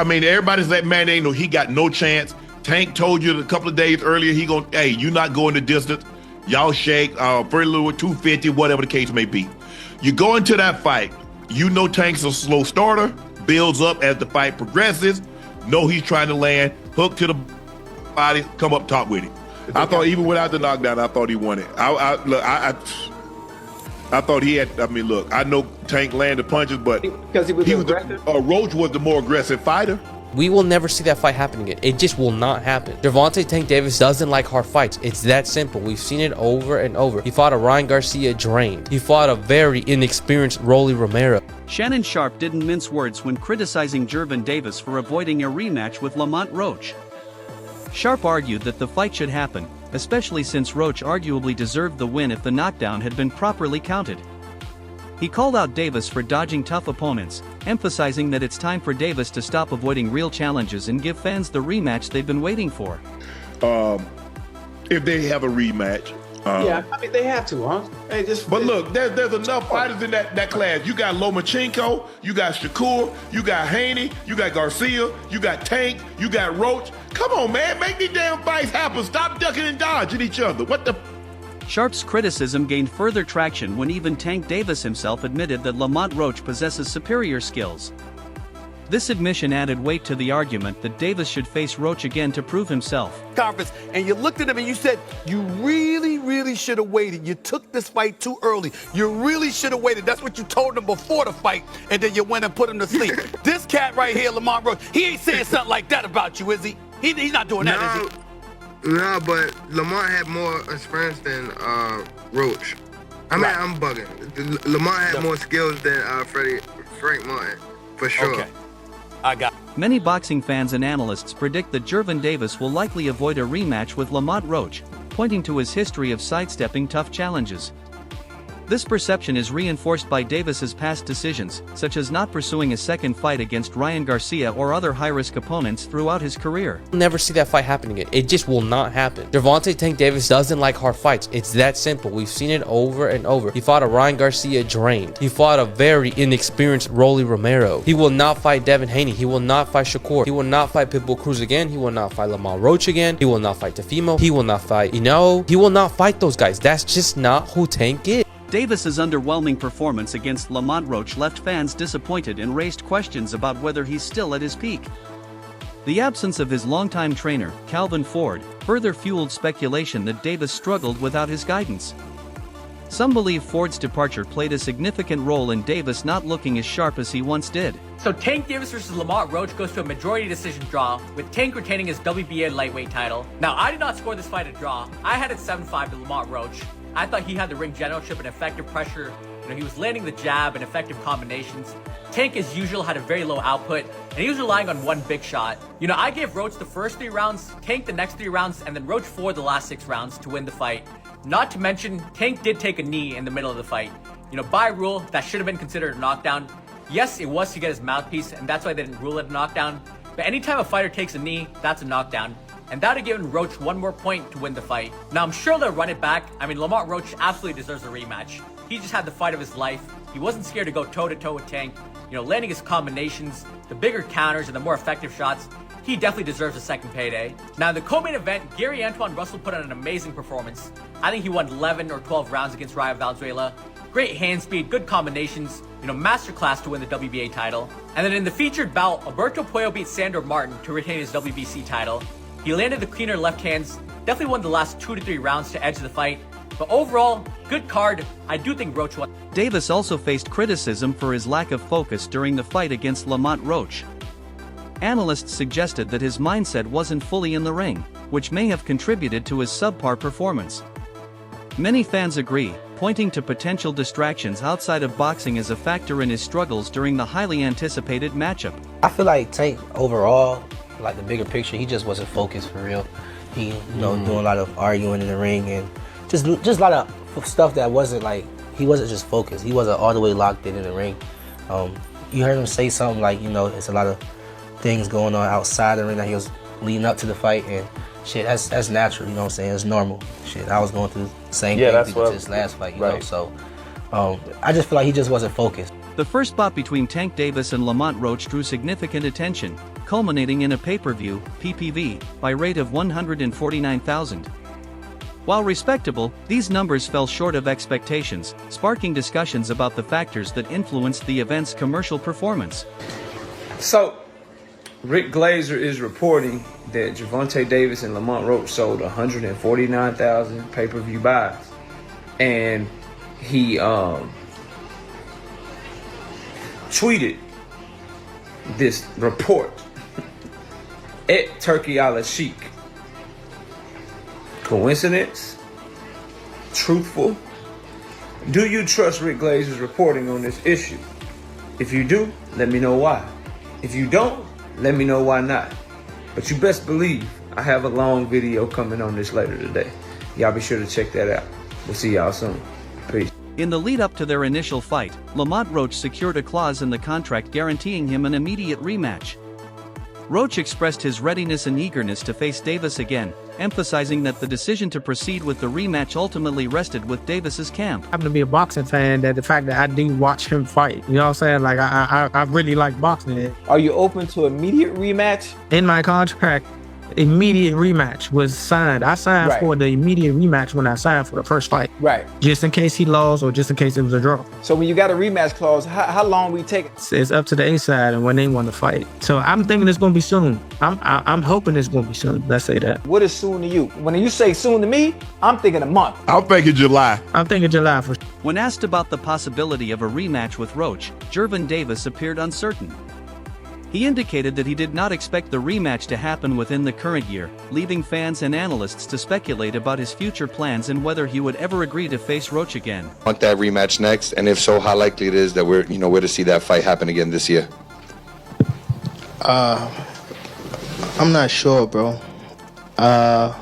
mean, everybody's that man ain't no. He got no chance. Tank told you a couple of days earlier. Hey, you not going the distance. Y'all shake. Pretty little 250, whatever the case may be. You go into that fight. You know Tank's a slow starter. Builds up as the fight progresses. Know he's trying to land. Hook to the body. Come up top with it. I thought even without the knockdown, I thought he won it. I thought he had. I mean, look. I know Tank landed punches, but because he was aggressive. Roach was the more aggressive fighter. We will never see that fight happen again. It just will not happen. Gervonta Tank Davis doesn't like hard fights. It's that simple. We've seen it over and over. He fought a Ryan Garcia drained. He fought a very inexperienced Rolly Romero. Shannon Sharpe didn't mince words when criticizing Gervonta Davis for avoiding a rematch with Lamont Roach. Sharpe argued that the fight should happen, especially since Roach arguably deserved the win if the knockdown had been properly counted. He called out Davis for dodging tough opponents, emphasizing that it's time for Davis to stop avoiding real challenges and give fans the rematch they've been waiting for. If they have a rematch. Yeah, I mean, they have to, huh? But look, there's enough fighters in that class. You got Lomachenko, you got Shakur, you got Haney, you got Garcia, you got Tank, you got Roach. Come on, man, make these damn fights happen. Stop ducking and dodging each other. What the... Sharpe's criticism gained further traction when even Tank Davis himself admitted that Lamont Roach possesses superior skills. This admission added weight to the argument that Davis should face Roach again to prove himself. Conference, and you looked at him and you said, you really should have waited. You took this fight too early. You really should have waited. That's what you told him before the fight, and then you went and put him to sleep. This cat right here, Lamont Roach, he ain't saying something like that about you, is he? He's not doing that, is he? No, but Lamont had more experience than Roach. I mean, I'm bugging. Lamont had more skills than Frank Martin, for sure. Okay. I got it. Many boxing fans and analysts predict that Gervonta Davis will likely avoid a rematch with Lamont Roach, pointing to his history of sidestepping tough challenges. This perception is reinforced by Davis's past decisions, such as not pursuing a second fight against Ryan Garcia or other high-risk opponents throughout his career. We'll never see that fight happen again. It just will not happen. Gervonta Tank Davis doesn't like hard fights. It's that simple. We've seen it over and over. He fought a Ryan Garcia drained. He fought a very inexperienced Rolly Romero. He will not fight Devin Haney. He will not fight Shakur. He will not fight Pitbull Cruz again. He will not fight Lamont Roach again. He will not fight Tefimo. He will not fight He will not fight those guys. That's just not who Tank is. Davis's underwhelming performance against Lamont Roach left fans disappointed and raised questions about whether he's still at his peak. The absence of his longtime trainer, Calvin Ford, further fueled speculation that Davis struggled without his guidance. Some believe Ford's departure played a significant role in Davis not looking as sharp as he once did. So Tank Davis versus Lamont Roach goes to a majority decision draw, with Tank retaining his WBA lightweight title. Now, I did not score this fight a draw. I had it 7-5 to Lamont Roach. I thought he had the ring generalship and effective pressure. He was landing the jab and effective combinations. Tank, as usual, had a very low output, and he was relying on one big shot. I gave Roach the first 3 rounds, Tank the next 3 rounds, and then Roach 4 the last 6 rounds to win the fight. Not to mention, Tank did take a knee in the middle of the fight. By rule, that should have been considered a knockdown. Yes, it was to get his mouthpiece, and that's why they didn't rule it a knockdown. But anytime a fighter takes a knee, that's a knockdown. And that would have given Roach 1 more point to win the fight. Now, I'm sure they'll run it back. I mean, Lamont Roach absolutely deserves a rematch. He just had the fight of his life. He wasn't scared to go toe-to-toe with Tank. Landing his combinations, the bigger counters, and the more effective shots. He definitely deserves a second payday. Now, in the co-main event, Gary Antoine Russell put on an amazing performance. I think he won 11 or 12 rounds against Ryan Valenzuela. Great hand speed, good combinations, masterclass to win the WBA title. And then in the featured bout, Alberto Puello beat Sandor Martin to retain his WBC title. He landed the cleaner left hands, definitely won the last 2 to 3 rounds to edge the fight. But overall, good card. I do think Roach won. Davis also faced criticism for his lack of focus during the fight against Lamont Roach. Analysts suggested that his mindset wasn't fully in the ring, which may have contributed to his subpar performance. Many fans agree, pointing to potential distractions outside of boxing as a factor in his struggles during the highly anticipated matchup. I feel like Tank overall, like the bigger picture, he just wasn't focused for real. He, doing a lot of arguing in the ring and just a lot of stuff that wasn't like, he wasn't just focused. He wasn't all the way locked in the ring. You heard him say something like, it's a lot of things going on outside the ring that he was leading up to the fight, and shit, that's natural, what I'm saying? It's normal. Shit, I was going through the same thing with this last fight, you know, so I just feel like he just wasn't focused. The first bout between Tank Davis and Lamont Roach drew significant attention, culminating in a pay-per-view (PPV) by rate of 149,000. While respectable, these numbers fell short of expectations, sparking discussions about the factors that influenced the event's commercial performance. So, Rick Glazer is reporting that Gervonta Davis and Lamont Roach sold 149,000 pay-per-view buys. And he tweeted this report at Turkey Ala Sheik. Coincidence? Truthful? Do you trust Rick Glazer's reporting on this issue? If you do, let me know why. If you don't, let me know why not. But you best believe I have a long video coming on this later today. Y'all be sure to check that out. We'll see y'all soon. Peace. In the lead-up to their initial fight, Lamont Roach secured a clause in the contract guaranteeing him an immediate rematch. Roach expressed his readiness and eagerness to face Davis again, emphasizing that the decision to proceed with the rematch ultimately rested with Davis's camp. I happen to be a boxing fan, that the fact that I do watch him fight, you know what I'm saying? Like, I really like boxing. Are you open to immediate rematch? In my contract, immediate rematch was signed. I signed for the immediate rematch when I signed for the first fight. Right. Just in case he lost or just in case it was a draw. So when you got a rematch clause, how long will you take it? It's up to the A side and when they want to fight. So I'm thinking it's going to be soon. I'm hoping it's going to be soon. Let's say that. What is soon to you? When you say soon to me, I'm thinking a month. I'm thinking July. I'm thinking July for sure. When asked about the possibility of a rematch with Roach, Gervonta Davis appeared uncertain. He indicated that he did not expect the rematch to happen within the current year, leaving fans and analysts to speculate about his future plans and whether he would ever agree to face Roach again. Want that rematch next, and if so, how likely it is that we're to see that fight happen again this year? I'm not sure, bro. I'm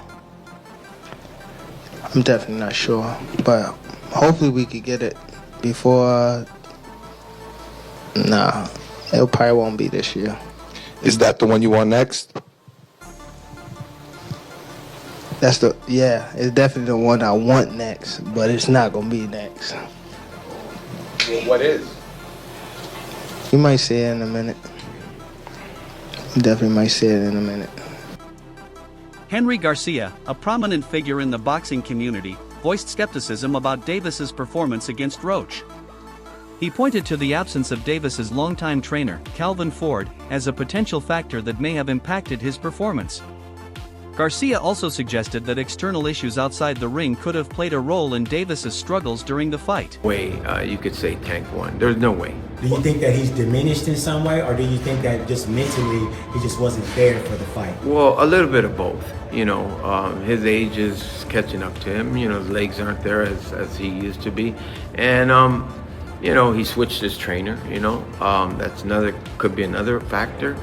definitely not sure, but hopefully we could get it before. Nah. It probably won't be this year. Is that the one you want next? It's definitely the one I want next, but it's not gonna be next. Well, what is? You might see it in a minute. You definitely might see it in a minute. Henry Garcia, a prominent figure in the boxing community, voiced skepticism about Davis's performance against Roach. He pointed to the absence of Davis's longtime trainer, Calvin Ford, as a potential factor that may have impacted his performance. Garcia also suggested that external issues outside the ring could have played a role in Davis's struggles during the fight. You could say Tank won. There's no way. Do you think that he's diminished in some way, or do you think that just mentally he just wasn't there for the fight? Well, a little bit of both. His age is catching up to him. His legs aren't there as he used to be. And, he switched his trainer, could be another factor.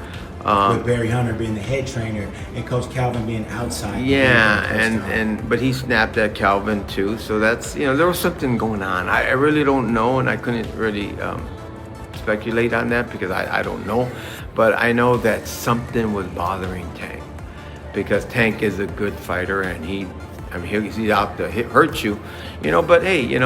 With Barry Hunter being the head trainer and Coach Calvin being outside. Yeah, but he snapped at Calvin too. So that's, there was something going on. I really don't know, and I couldn't really speculate on that because I don't know. But I know that something was bothering Tank because Tank is a good fighter and he's out to hurt you, but hey,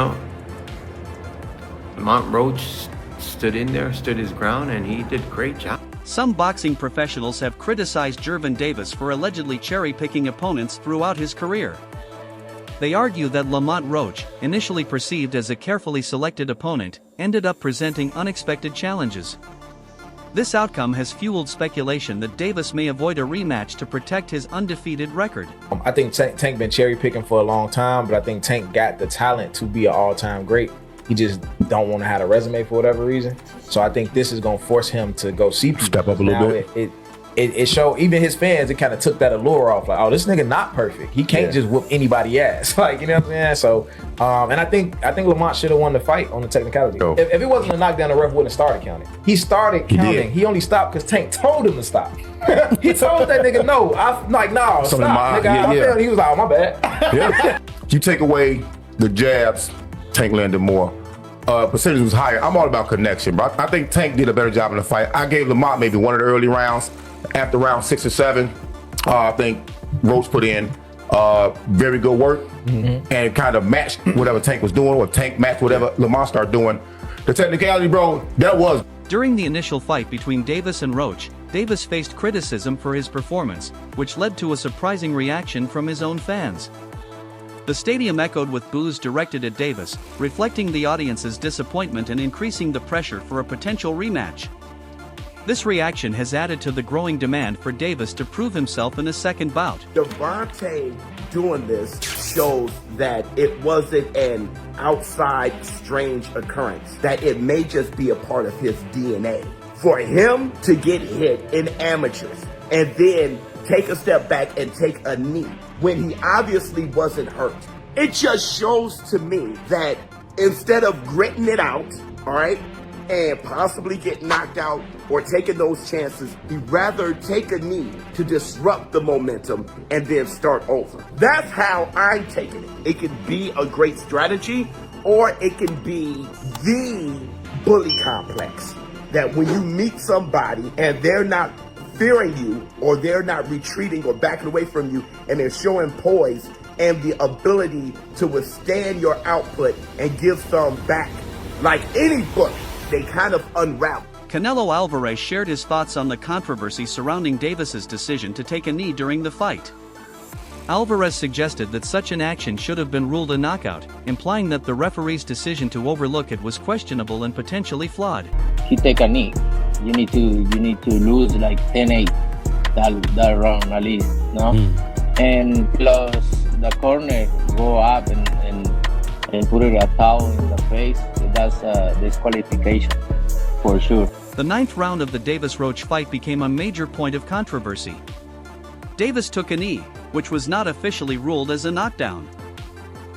Lamont Roach stood his ground, and he did a great job. Some boxing professionals have criticized Gervonta Davis for allegedly cherry-picking opponents throughout his career. They argue that Lamont Roach, initially perceived as a carefully selected opponent, ended up presenting unexpected challenges. This outcome has fueled speculation that Davis may avoid a rematch to protect his undefeated record. I think Tank been cherry-picking for a long time, but I think Tank got the talent to be an all-time great. He just don't want to have a resume for whatever reason. So I think this is going to force him to go see people. Step up a little bit. It showed, even his fans, it kind of took that allure off. Like, oh, this nigga not perfect. He can't just whoop anybody ass. Like, you know what I'm saying? So, and I think Lamont should have won the fight on the technicality. Oh. If it wasn't a knockdown, the ref wouldn't have started counting. He started counting. He only stopped because Tank told him to stop. He told that nigga, no. I'm like, no, stop, nigga. He was like, oh, my bad. Yeah. You take away the jabs, Tank landed more. Percentage was higher. I'm all about connection, bro. I think Tank did a better job in the fight. I gave Lamont maybe one of the early rounds. After round 6 or 7, I think Roach put in very good work and kind of matched whatever Tank was doing, or Tank matched whatever Lamont started doing. The technicality, bro, that was. During the initial fight between Davis and Roach, Davis faced criticism for his performance, which led to a surprising reaction from his own fans. The stadium echoed with boos directed at Davis, reflecting the audience's disappointment and increasing the pressure for a potential rematch. This reaction has added to the growing demand for Davis to prove himself in a second bout. Gervonta doing this shows that it wasn't an outside strange occurrence, that it may just be a part of his DNA. For him to get hit in amateurs and then take a step back and take a knee when he obviously wasn't hurt, it just shows to me that instead of gritting it out, all right, and possibly get knocked out or taking those chances, he'd rather take a knee to disrupt the momentum and then start over. That's how I'm taking it. It can be a great strategy, or it can be the bully complex. That when you meet somebody and they're not fearing you, or they're not retreating or backing away from you, and they're showing poise and the ability to withstand your output and give some back, like any bully, they kind of unravel. Canelo Alvarez shared his thoughts on the controversy surrounding Davis's decision to take a knee during the fight. Alvarez suggested that such an action should have been ruled a knockout, implying that the referee's decision to overlook it was questionable and potentially flawed. He take a knee. You need to lose like 10-8 that round at least, no? And plus the corner go up and put it a towel in the face. That's a disqualification for sure. The 9th round of the Davis-Roach fight became a major point of controversy. Davis took a knee, which was not officially ruled as a knockdown.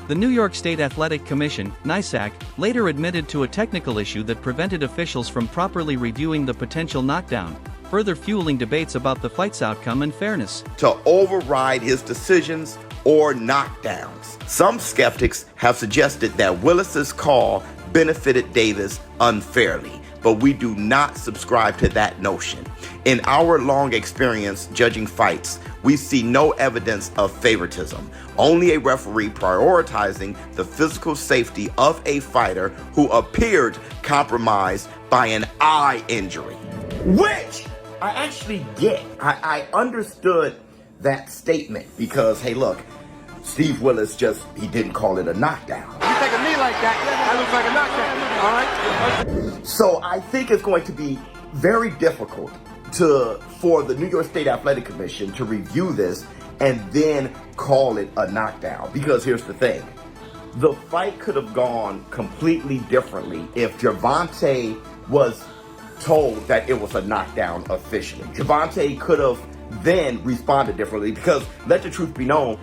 The New York State Athletic Commission, NYSAC, later admitted to a technical issue that prevented officials from properly reviewing the potential knockdown, further fueling debates about the fight's outcome and fairness. To override his decisions or knockdowns. Some skeptics have suggested that Willis's call benefited Davis unfairly, but we do not subscribe to that notion. In our long experience judging fights, we see no evidence of favoritism, only a referee prioritizing the physical safety of a fighter who appeared compromised by an eye injury. Which I actually get. I understood that statement because, hey, look, Steve Willis he didn't call it a knockdown. You take a knee like that looks like a knockdown, all right? So I think it's going to be very difficult for the New York State Athletic Commission to review this and then call it a knockdown. Because here's the thing. The fight could have gone completely differently if Gervonta was told that it was a knockdown officially. Gervonta could have then responded differently because, let the truth be known,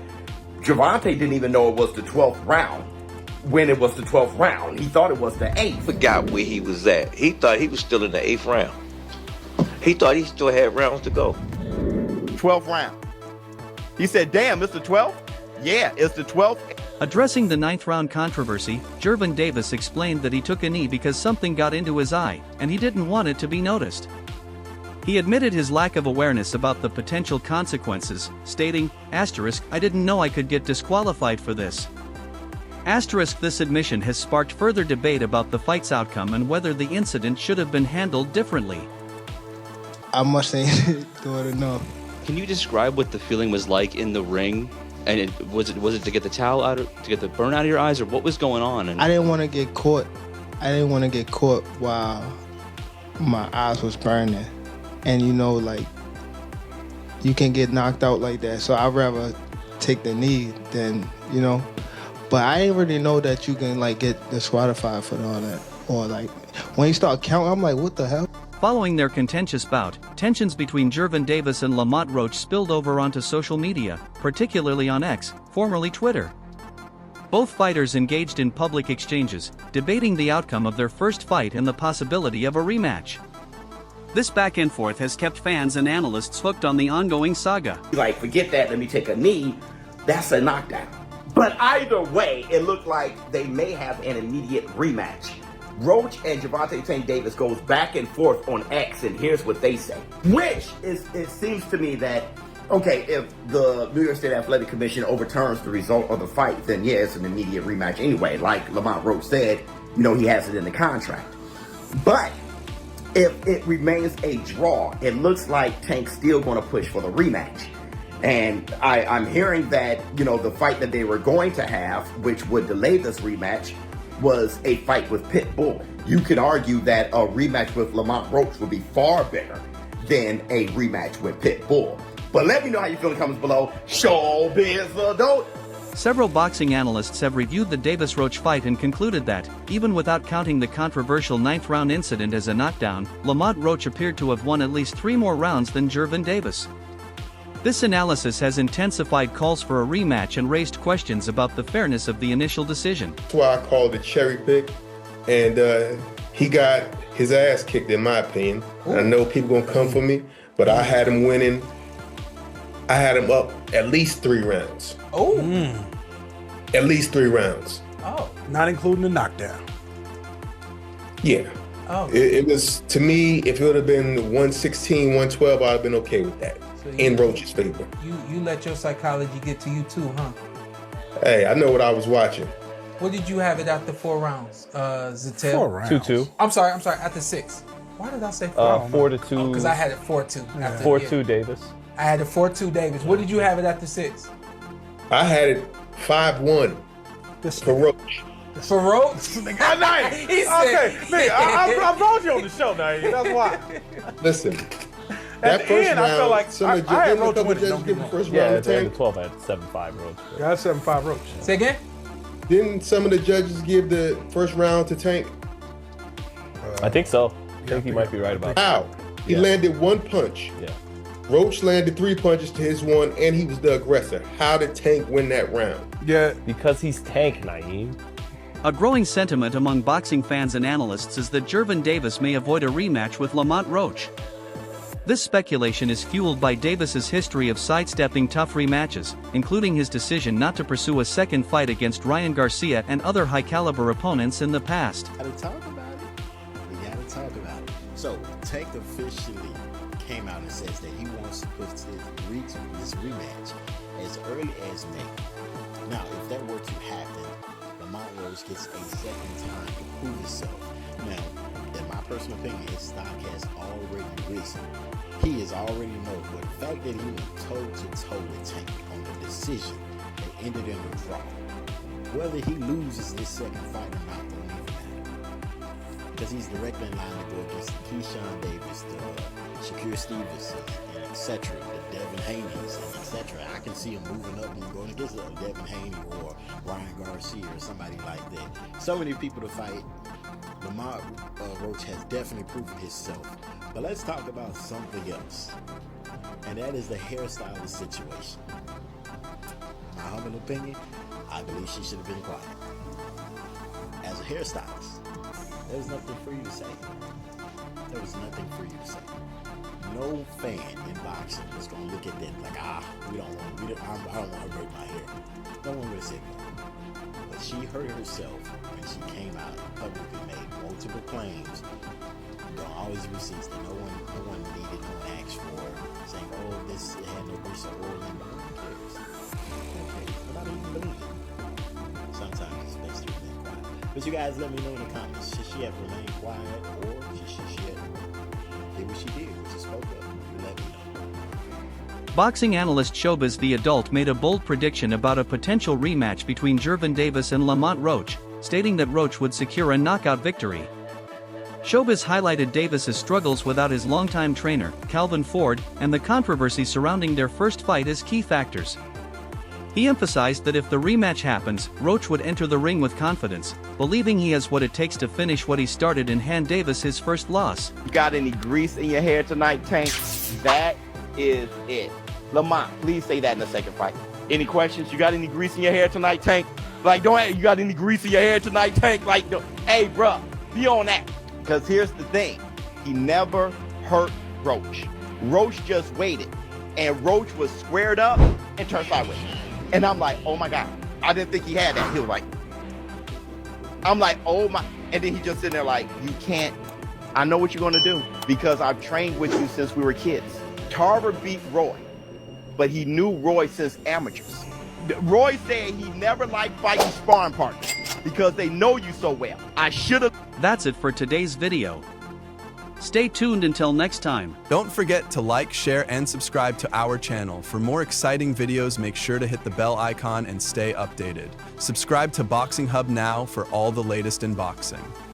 Gervonta didn't even know it was the 12th round when it was the 12th round. He thought it was the 8th. Forgot where he was at. He thought he was still in the 8th round. He thought he still had rounds to go. 12th round. He said, damn, it's the 12th? Yeah, it's the 12th. Addressing the 9th round controversy, Gervonta Davis explained that he took a knee because something got into his eye, and he didn't want it to be noticed. He admitted his lack of awareness about the potential consequences, stating, "Asterisk, I didn't know I could get disqualified for this." Asterisk, this admission has sparked further debate about the fight's outcome and whether the incident should have been handled differently. I must say, do it enough. Can you describe what the feeling was like in the ring? And was it to get the towel out, to get the burn out of your eyes, or what was going on? And I didn't want to get caught. I didn't want to get caught while my eyes was burning. And like, you can get knocked out like that. So I'd rather take the knee than, But I didn't really know that you can get disqualified for all that. Or when you start counting, I'm like, what the hell? Following their contentious bout, tensions between Gervonta Davis and Lamont Roach spilled over onto social media, particularly on X, formerly Twitter. Both fighters engaged in public exchanges, debating the outcome of their first fight and the possibility of a rematch. This back and forth has kept fans and analysts hooked on the ongoing saga. Forget that, let me take a knee. That's a knockdown. But either way, it looked like they may have an immediate rematch. Roach and Gervonta Tank Davis goes back and forth on X, and here's what they say. It seems to me that, okay, if the New York State Athletic Commission overturns the result of the fight, then yeah, it's an immediate rematch anyway. Like Lamont Roach said, he has it in the contract. But If it remains a draw, it looks like Tank's still going to push for the rematch. And I'm hearing that, you know, the fight that they were going to have, which would delay this rematch, was a fight with Pitbull. You could argue that a rematch with Lamont Roach would be far better than a rematch with Pitbull. But let me know how you feel in the comments below. Showbiz adult. Several boxing analysts have reviewed the Davis-Roach fight and concluded that, even without counting the controversial 9th round incident as a knockdown, Lamont Roach appeared to have won at least 3 more rounds than Gervonta Davis. This analysis has intensified calls for a rematch and raised questions about the fairness of the initial decision. That's why I call it a cherry pick, and he got his ass kicked in my opinion. I know people gonna come for me, but I had him winning. I had him up at least 3 rounds. Oh. At least 3 rounds. Oh. Not including the knockdown. Yeah. Oh. It was, to me, if it would have been 116, 112, I'd have been okay with that. So in Roach's favor. You let your psychology get to you too, huh? Hey, I know what I was watching. What did you have it after 4 rounds, Zatel? 4 rounds. 2-2. I'm sorry, after 6. Why did I say 4? 4-2. Because I had it 4-2. 4-2 Davis. I had it 4-2 Davis. What did you have it after 6? I had it 5-1 for Roach. For Roach? He said, okay, nigga, I brought you on the show, now. That's why. Listen. At That the first end, round, I felt like I had Roach winning. Judges give the first Yeah, round at to the end Tank. of 12, I had 7-5 Roach. Yeah, I had 7-5 Roach. Say again? Didn't some of the judges give the first round to Tank? I think so. I think he might be right about that. How? He landed 1 punch. Yeah. Roach landed 3 punches to his 1, and he was the aggressor. How did Tank win that round? Yeah. Because he's Tank, Naeem. A growing sentiment among boxing fans and analysts is that Gervonta Davis may avoid a rematch with Lamont Roach. This speculation is fueled by Davis's history of sidestepping tough rematches, including his decision not to pursue a second fight against Ryan Garcia and other high-caliber opponents in the past. Gotta talk about it. We gotta talk about it. So, Tank officially came out and says that he wants to put this rematch as early as May. Now, if that were to happen, Lamont Roach gets a second time to prove himself. Now, in my personal opinion, his stock has already risen. He is already known, but the fact that he went toe-to-toe with Tank on the decision that ended in a draw, whether he loses this second fight or not, don't even matter. Because he's directly in line to go against the Keyshawn Davis, the Shakur Stevenson, and etc., the Devin Haney's, and etc. I can see him moving up and going against Devin Haney or Ryan Garcia or somebody like that. So many people to fight. Lamont Roach has definitely proven himself. But let's talk about something else. And that is the hairstylist situation. My humble opinion, I believe she should have been quiet. As a hairstylist, there was nothing for you to say. There was nothing for you to say. No fan in boxing is going to look at that like, I don't want to break my hair. No one would have said no. But she hurt herself when she came out and publicly made multiple claims. All these receipts that no one needed, no one asked for, saying, oh, this had no grease or oil in it. Who cares? But I don't even believe it. Sometimes it's best to remain quiet. But you guys let me know in the comments, should she have remained quiet or should she have did what she did, which is spoke up? You let me know. Boxing analyst Showbiz the Adult made a bold prediction about a potential rematch between Gervonta Davis and Lamont Roach, stating that Roach would secure a knockout victory. Showbiz highlighted Davis's struggles without his longtime trainer, Calvin Ford, and the controversy surrounding their first fight as key factors. He emphasized that if the rematch happens, Roach would enter the ring with confidence, believing he has what it takes to finish what he started and hand Davis his first loss. You got any grease in your hair tonight, Tank? That is it. Lamont, please say that in the second fight. Any questions? You got any grease in your hair tonight, Tank? Like, you got any grease in your hair tonight, Tank? Like, hey, bruh, be on that. Because here's the thing, he never hurt Roach. Roach just waited, and Roach was squared up and turned sideways. And I'm like, oh my God, I didn't think he had that. He was like, I'm like, oh my, and then he just sitting there like, you can't, I know what you're gonna do because I've trained with you since we were kids. Tarver beat Roy, but he knew Roy since amateurs. Roy said he never liked fighting sparring partners because they know you so well. I should have. That's it for today's video. Stay tuned until next time. Don't forget to like, share, and subscribe to our channel. For more exciting videos, make sure to hit the bell icon and stay updated. Subscribe to Boxing Hub now for all the latest in boxing.